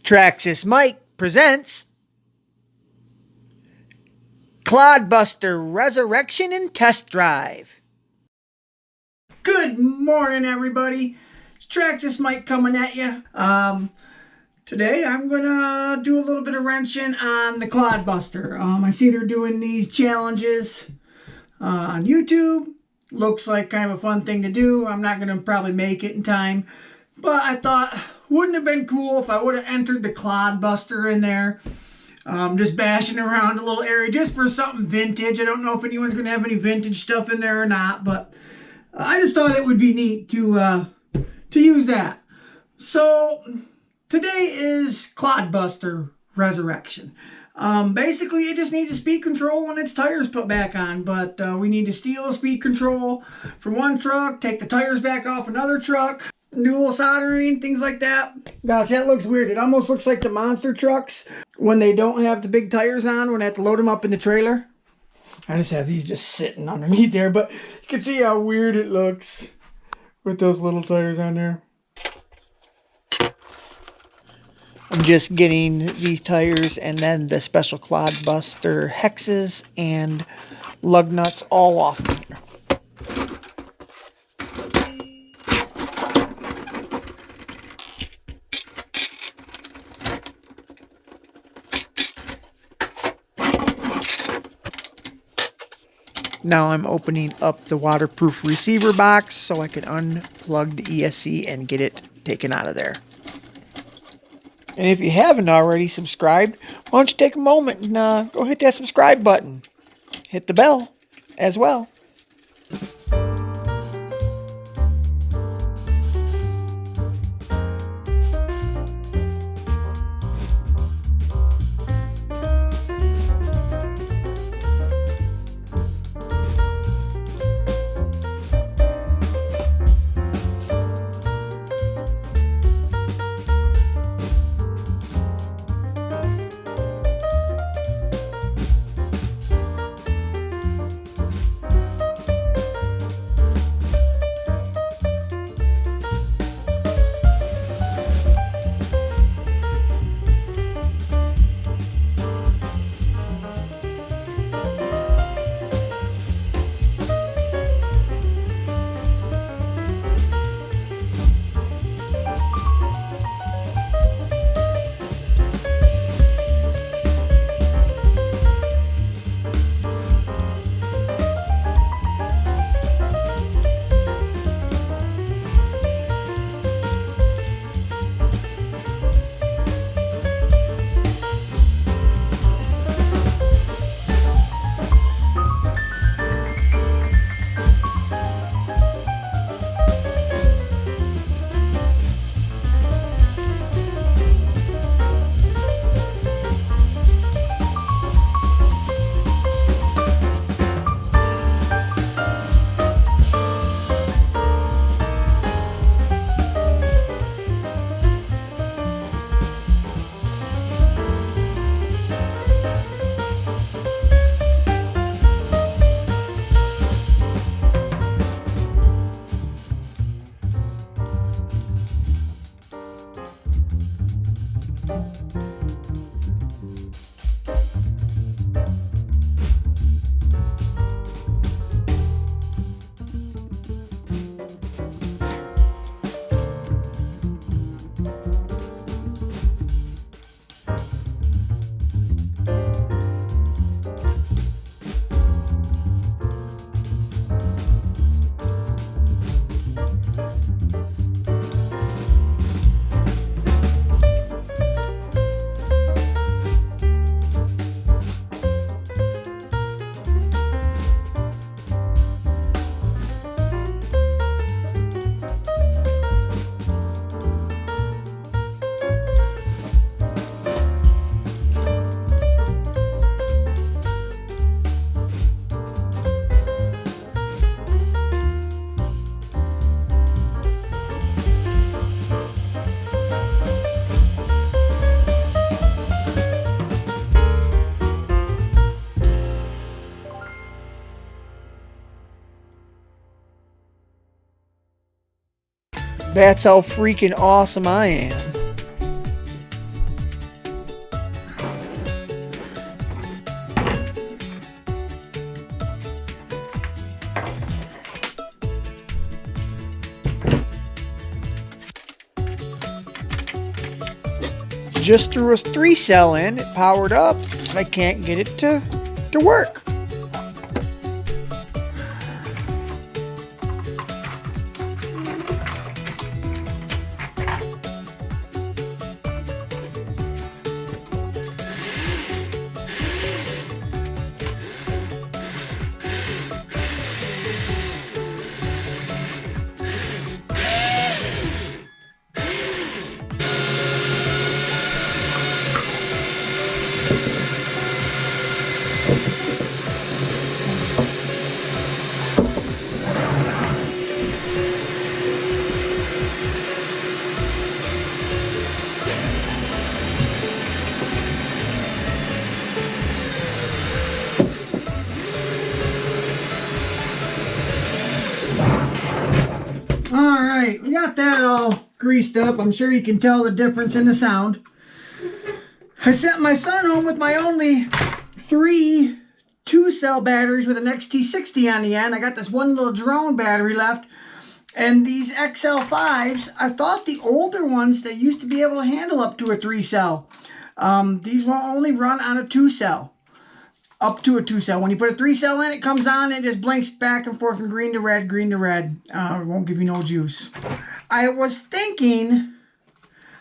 Traxxas Mike presents Clodbuster Resurrection and Test Drive. Good morning, everybody. It's Traxxas Mike coming at you. Today I'm gonna do a little bit of wrenching on the Clodbuster. I see they're doing these challenges on YouTube. Looks like kind of a fun thing to do. I'm not gonna probably make it in time, but I thought, wouldn't it have been cool if I would have entered the Clodbuster in there? Just bashing around a little area just for something vintage. I don't know if anyone's going to have any vintage stuff in there or not, but I just thought it would be neat to use that. So today is Clodbuster Resurrection. Basically, it just needs a speed control and its tires put back on, but we need to steal a speed control from one truck, take the tires back off another truck, do a little soldering, things like that. Gosh, that looks weird. It almost looks like the monster trucks when they don't have the big tires on, when I have to load them up in the trailer. I just have these just sitting underneath there, but you can see how weird it looks with those little tires on there. I'm just getting these tires and then the special Clodbuster hexes and lug nuts all off. Now I'm opening up the waterproof receiver box so I can unplug the ESC and get it taken out of there. And if you haven't already subscribed, why don't you take a moment and go hit that subscribe button. Hit the bell as well. That's how freaking awesome I am. just threw a 3-cell in, it powered up, but I can't get it to work. Alright, we got that all greased up. I'm sure you can tell the difference in the sound. I sent my son home with my only 3 2-cell batteries with an XT60 on the end. I got this one little drone battery left. And these XL5s, I thought the older ones, they used to be able to handle up to a 3-cell. These will only run on a 2-cell. Up to a 2-cell. When you put a 3-cell in, it comes on and it just blinks back and forth from green to red, green to red. It won't give you no juice. I was thinking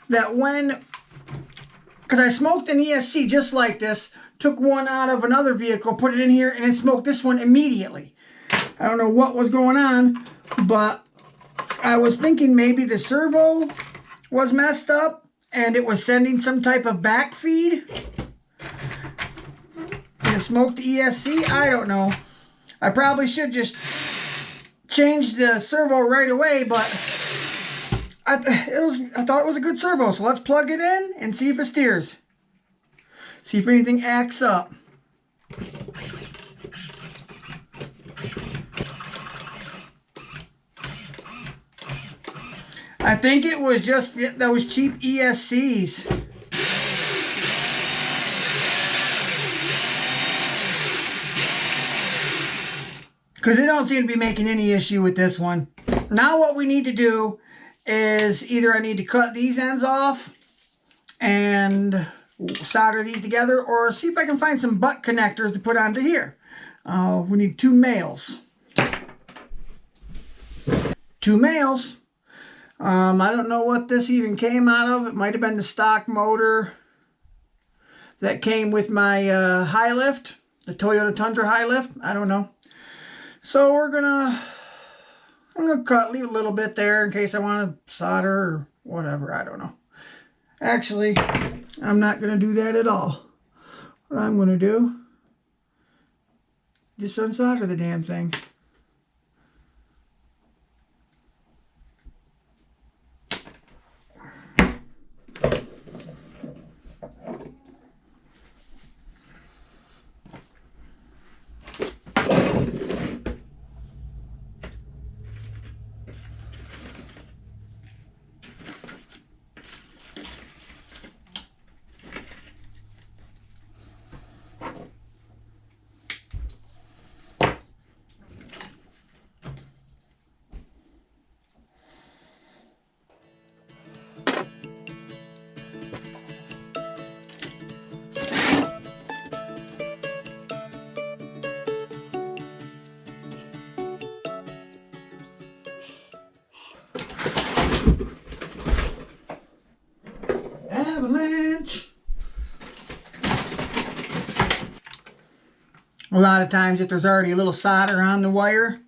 that because I smoked an ESC just like this, took one out of another vehicle, put it in here, and it smoked this one immediately. I don't know what was going on, but I was thinking maybe the servo was messed up and it was sending some type of back feed. And it smoked the ESC. I don't know. I probably should just change the servo right away, but I thought it was a good servo. So let's plug it in and see if it steers. See if anything acts up. I think it was just those cheap ESCs. Because they don't seem to be making any issue with this one. Now what we need to do is either I need to cut these ends off and solder these together, or see if I can find some butt connectors to put onto here. We need 2 males. 2 males. I don't know what this even came out of. It might have been the stock motor that came with my high lift, the Toyota Tundra high lift. I don't know. So I'm gonna leave a little bit there in case I want to solder or whatever. I don't know. Actually, I'm not gonna do that at all. What I'm gonna do, just unsolder the damn thing. Avalanche. A lot of times if there's already a little solder on the wire,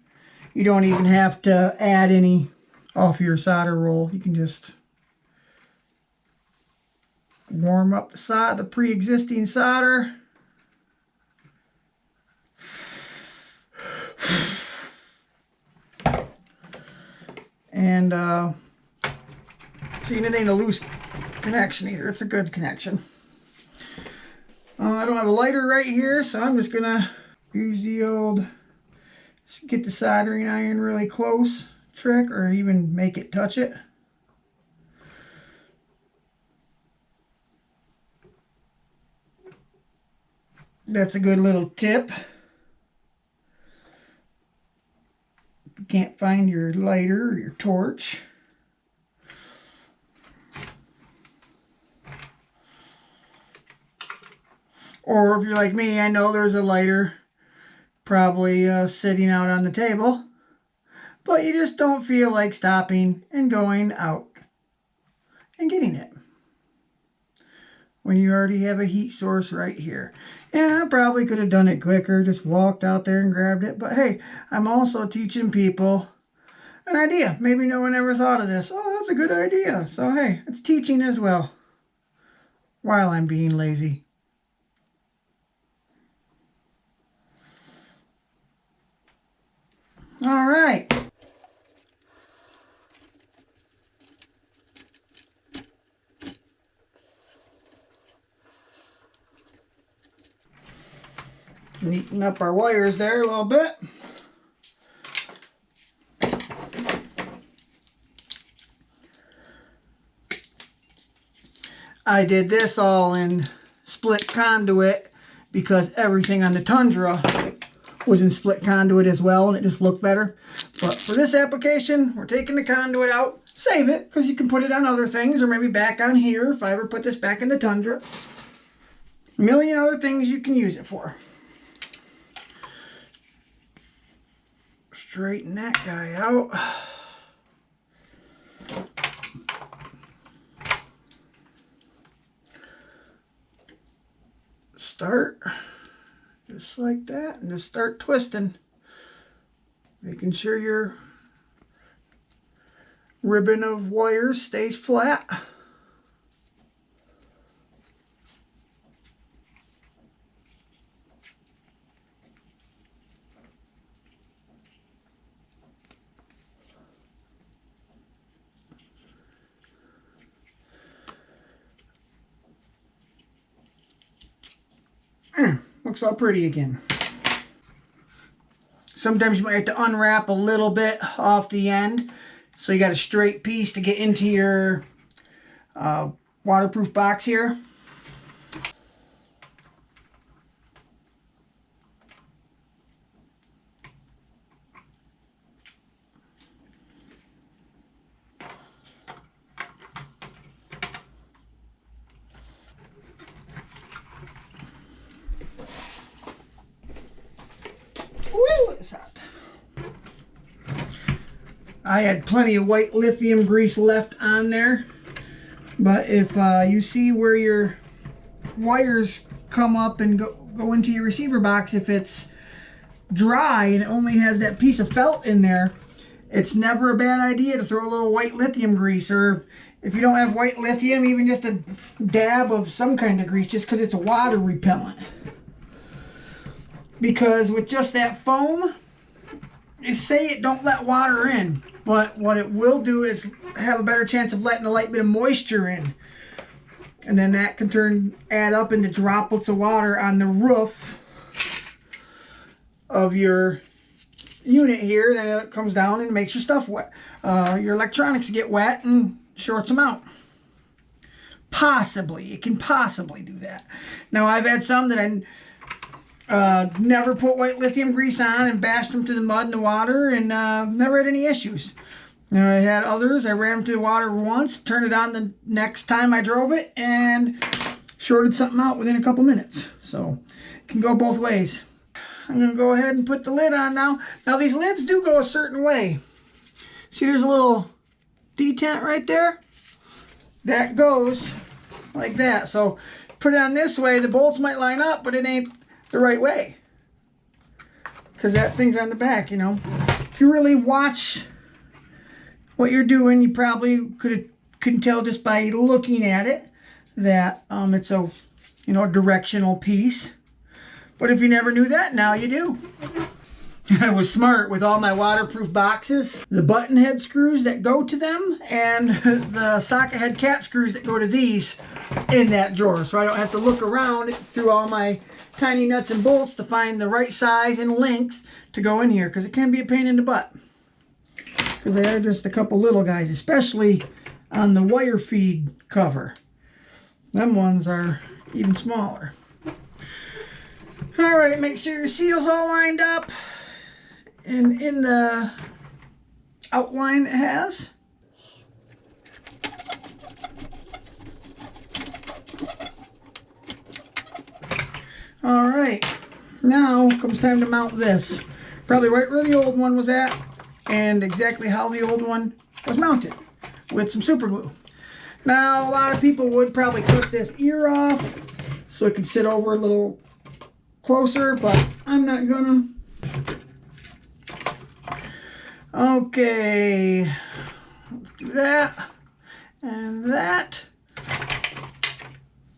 you don't even have to add any off your solder roll. You can just warm up the pre-existing solder. And see, it ain't a loose connection either. It's a good connection. I don't have a lighter right here, so I'm just gonna use the old get the soldering iron really close trick, or even make it touch it. That's a good little tip. If you can't find your lighter or your torch, Or if you're like me, I know there's a lighter probably sitting out on the table, but you just don't feel like stopping and going out and getting it when you already have a heat source right here. Yeah, I probably could have done it quicker, just walked out there and grabbed it. But hey, I'm also teaching people an idea. Maybe no one ever thought of this. Oh, that's a good idea. So hey, it's teaching as well while I'm being lazy. All right. Neaten up our wires there a little bit. I did this all in split conduit because everything on the Tundra was in split conduit as well, and it just looked better. But for this application, we're taking the conduit out. Save it, because you can put it on other things, or maybe back on here if I ever put this back in the Tundra. A million other things you can use it for. Straighten that guy out. Start just like that, and just start twisting, making sure your ribbon of wires stays flat. Looks all pretty again. Sometimes you might have to unwrap a little bit off the end, so you got a straight piece to get into your waterproof box here. Woo, it's hot. I had plenty of white lithium grease left on there, but if you see where your wires come up and go into your receiver box, if it's dry and it only has that piece of felt in there, it's never a bad idea to throw a little white lithium grease, or if you don't have white lithium, even just a dab of some kind of grease, just because it's a water repellent. Because with just that foam, they say it don't let water in, but what it will do is have a better chance of letting a light bit of moisture in, and then that can add up into droplets of water on the roof of your unit here. Then it comes down and makes your stuff wet. Your electronics get wet and shorts them out. Possibly, it can possibly do that. Now I've had some that I never put white lithium grease on and bashed them to the mud and the water, and never had any issues. Now I had others, I ran them to the water once, turned it on the next time I drove it, and shorted something out within a couple minutes. So it can go both ways. I'm going to go ahead and put the lid on now. Now these lids do go a certain way. See, there's a little detent right there? That goes like that. So put it on this way, the bolts might line up, but it ain't the right way, because that thing's on the back, you know. If you really watch what you're doing, you probably couldn't tell just by looking at it that it's a, you know, directional piece. But if you never knew that, now you do. I was smart with all my waterproof boxes. The button head screws that go to them, and the socket head cap screws that go to these in that drawer, so I don't have to look around through all my tiny nuts and bolts to find the right size and length to go in here, because it can be a pain in the butt. Because they are just a couple little guys, especially on the wire feed cover. Them ones are even smaller. All right, make sure your seal's all lined up and in the outline it has. right, now comes time to mount this. Probably right where the old one was at and exactly how the old one was mounted with some super glue. Now, a lot of people would probably cut this ear off so it can sit over a little closer, but I'm not gonna. Okay, let's do that and that.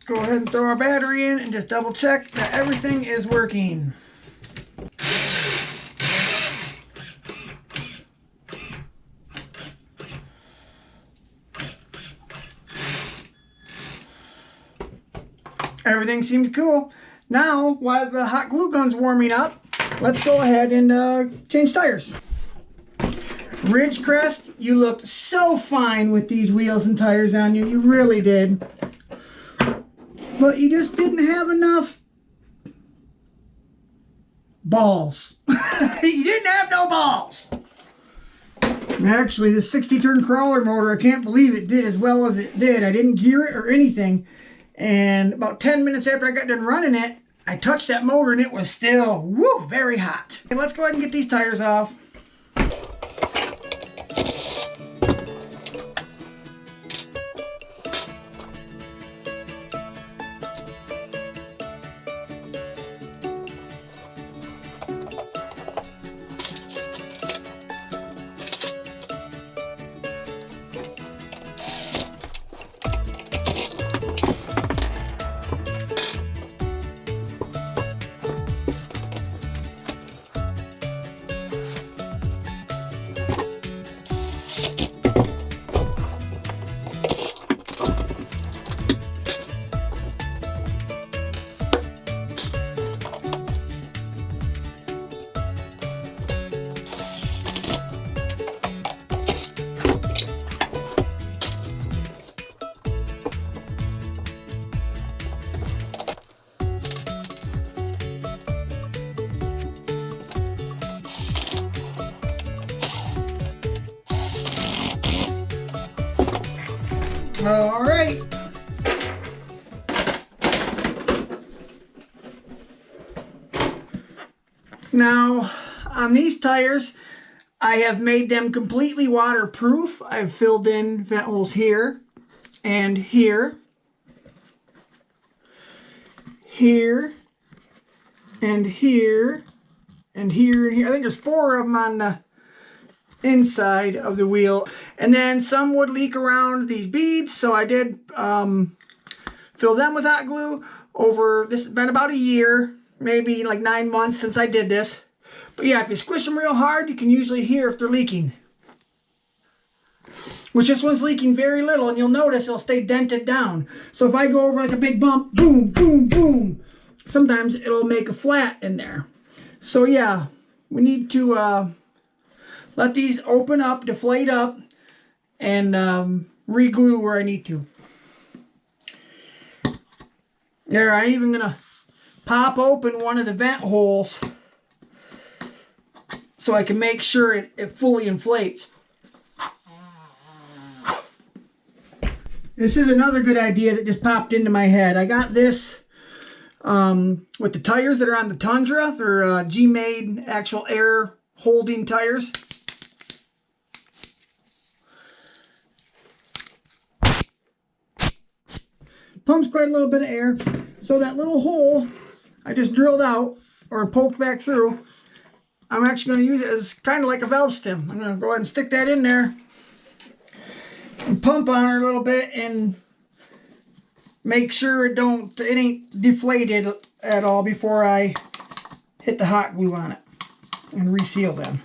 Go ahead and throw our battery in and just double check that everything is working. Everything seems cool. Now, while the hot glue gun's warming up, let's go ahead and change tires. Ridgecrest, you looked so fine with these wheels and tires on you. You really did. But you just didn't have enough balls. You didn't have no balls. Actually, the 60-turn crawler motor, I can't believe it did as well as it did. I didn't gear it or anything. And about 10 minutes after I got done running it, I touched that motor and it was still, woo, very hot. Okay, let's go ahead and get these tires off. All right. Now, on these tires, I have made them completely waterproof. I've filled in vent holes here and here, here, and here, and here, and here. I think there's 4 of them on the inside of the wheel, and then some would leak around these beads, so I did fill them with hot glue. This has been about a year, maybe like 9 months since I did this. But yeah, if you squish them real hard, you can usually hear if they're leaking. Which this one's leaking very little, and you'll notice it'll stay dented down. So if I go over like a big bump, boom, boom, boom, sometimes it'll make a flat in there. So yeah, we need to let these open up, deflate up, and re-glue where I need to. There, I'm even gonna pop open one of the vent holes so I can make sure it fully inflates. This is another good idea that just popped into my head. I got this with the tires that are on the Tundra. They're G-made actual air holding tires. Pumps quite a little bit of air. So that little hole I just drilled out or poked back through, I'm actually going to use it as kind of like a valve stem. I'm going to go ahead and stick that in there and pump on her a little bit and make sure it ain't deflated at all before I hit the hot glue on it and reseal them.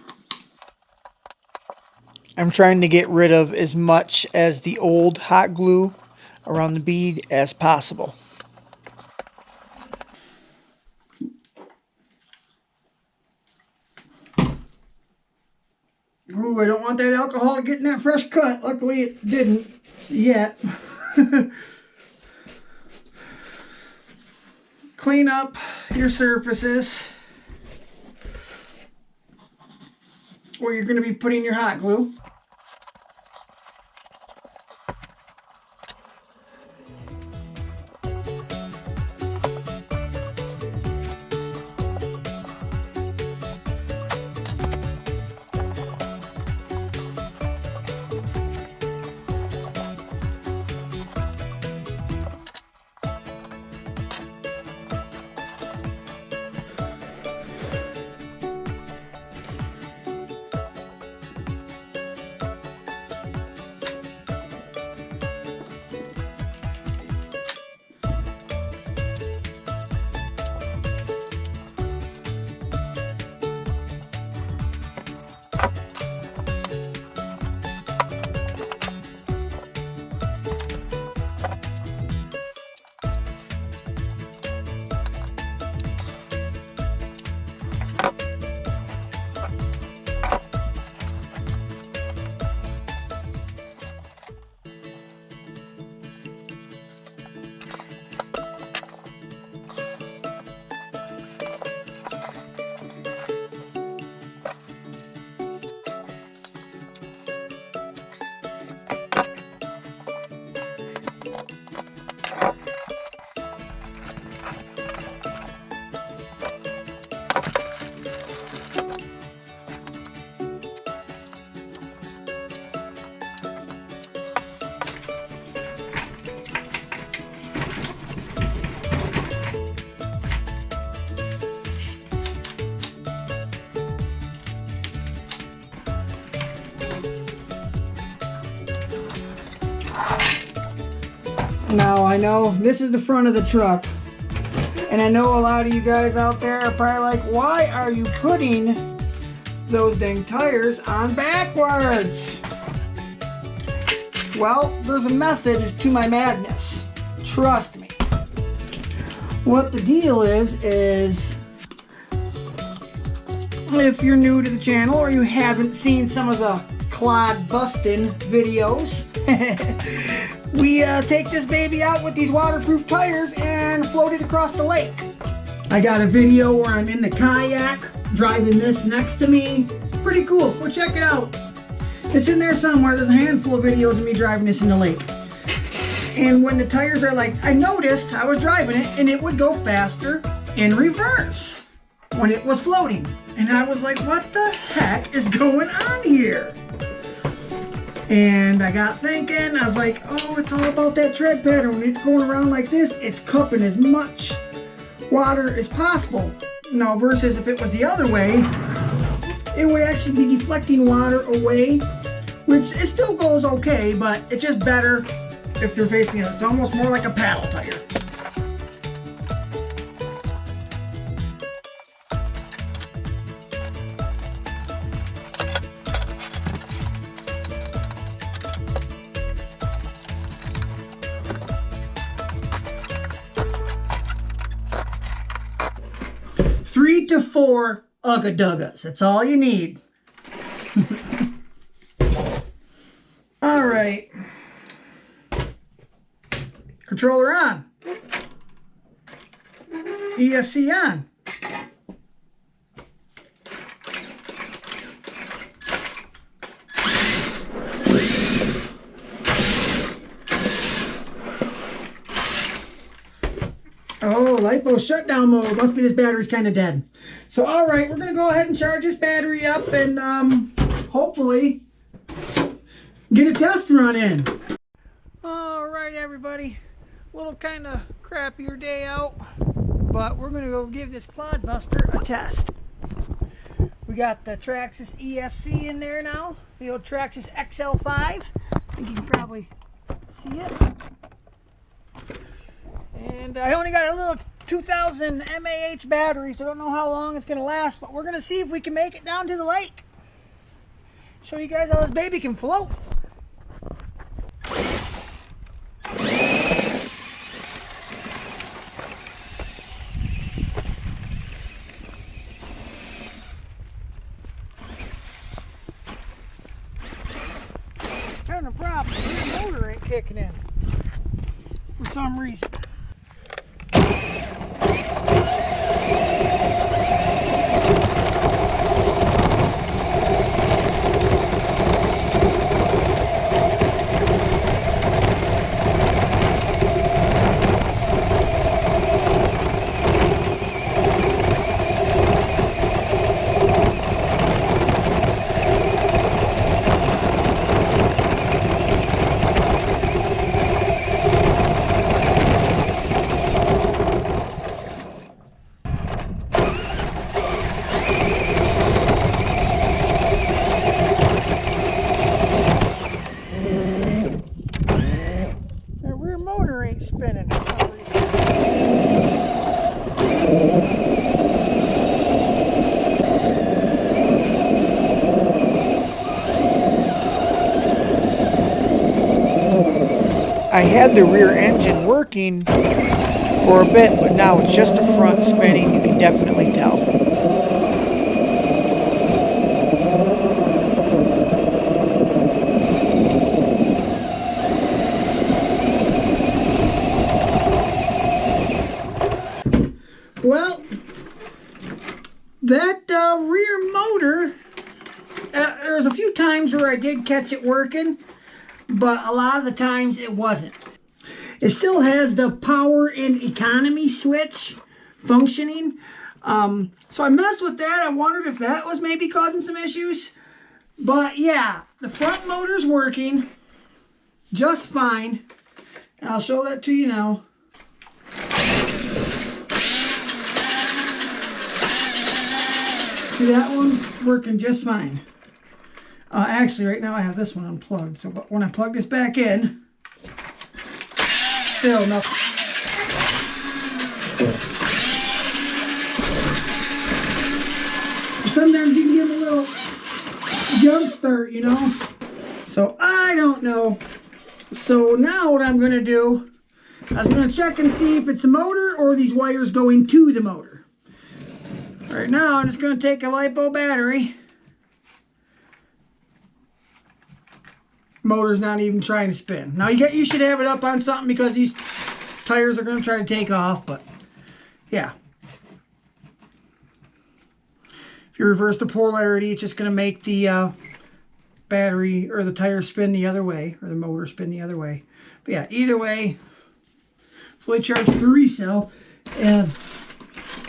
I'm trying to get rid of as much as the old hot glue around the bead as possible. Ooh, I don't want that alcohol to get in that fresh cut. Luckily it didn't yet. Clean up your surfaces where you're going to be putting your hot glue. Now I know this is the front of the truck, and I know a lot of you guys out there are probably like, why are you putting those dang tires on backwards? Well, there's a method to my madness. Trust me. What the deal is if you're new to the channel or you haven't seen some of the Clodbusting videos, we take this baby out with these waterproof tires and float it across the lake. I got a video where I'm in the kayak driving this next to me. Pretty cool. Go check it out. It's in there somewhere. There's a handful of videos of me driving this in the lake. And when the tires are like, I noticed I was driving it and it would go faster in reverse when it was floating. And I was like, what the heck is going on here? And I got thinking, I was like, oh, it's all about that tread pattern. When it's going around like this, it's cupping as much water as possible. Now, versus if it was the other way, it would actually be deflecting water away, which it still goes okay, but it's just better if they're facing it. It's almost more like a paddle tire. Three to four Ugga-duggas. That's all you need. All right. Controller on. ESC on. Oh, LiPo shutdown mode. Must be this battery's kind of dead. So, all right, we're going to go ahead and charge this battery up and hopefully get a test run in. All right, everybody. A little kind of crappier day out, but we're going to go give this Clodbuster a test. We got the Traxxas ESC in there now, the old Traxxas XL5. I think you can probably see it. And I only got a little 2000 mAh battery, so I don't know how long it's going to last, but we're going to see if we can make it down to the lake. Show you guys how this baby can float. Having a problem. The motor ain't kicking in for some reason. Spinning for some reason. I had the rear engine working for a bit, but now it's just the front spinning. You can definitely tell. Well, that rear motor, there was a few times where I did catch it working, but a lot of the times it wasn't. It still has the power and economy switch functioning. So I messed with that. I wondered if that was maybe causing some issues. But yeah, the front motor's working just fine. And I'll show that to you now. See, that one's working just fine. Actually, right now I have this one unplugged. So when I plug this back in, still nothing. Sometimes you can give a little jump start, you know. So I don't know. So now what I'm going to do, I'm going to check and see if it's the motor or these wires going to the motor. Right now I'm just going to take a LiPo battery. Motor's not even trying to spin. Now you should have it up on something because these tires are going to try to take off, but yeah. If you reverse the polarity, it's just going to make the battery or the tire spin the other way, or the motor spin the other way. But yeah, either way, fully charged 3-cell, and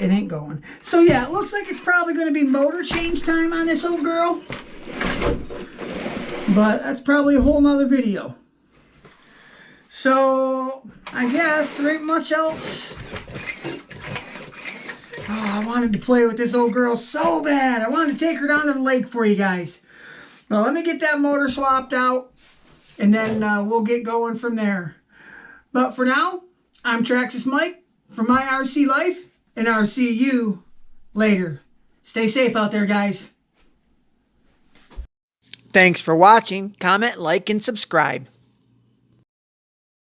it ain't going. So yeah, it looks like it's probably going to be motor change time on this old girl. But that's probably a whole nother video. So I guess there ain't much else. Oh, I wanted to play with this old girl so bad. I wanted to take her down to the lake for you guys. Well, let me get that motor swapped out, and then we'll get going from there. But for now, I'm Traxxas Mike from My RC Life, and I'll see you later. Stay safe out there, guys. Thanks for watching. Comment, like, and subscribe.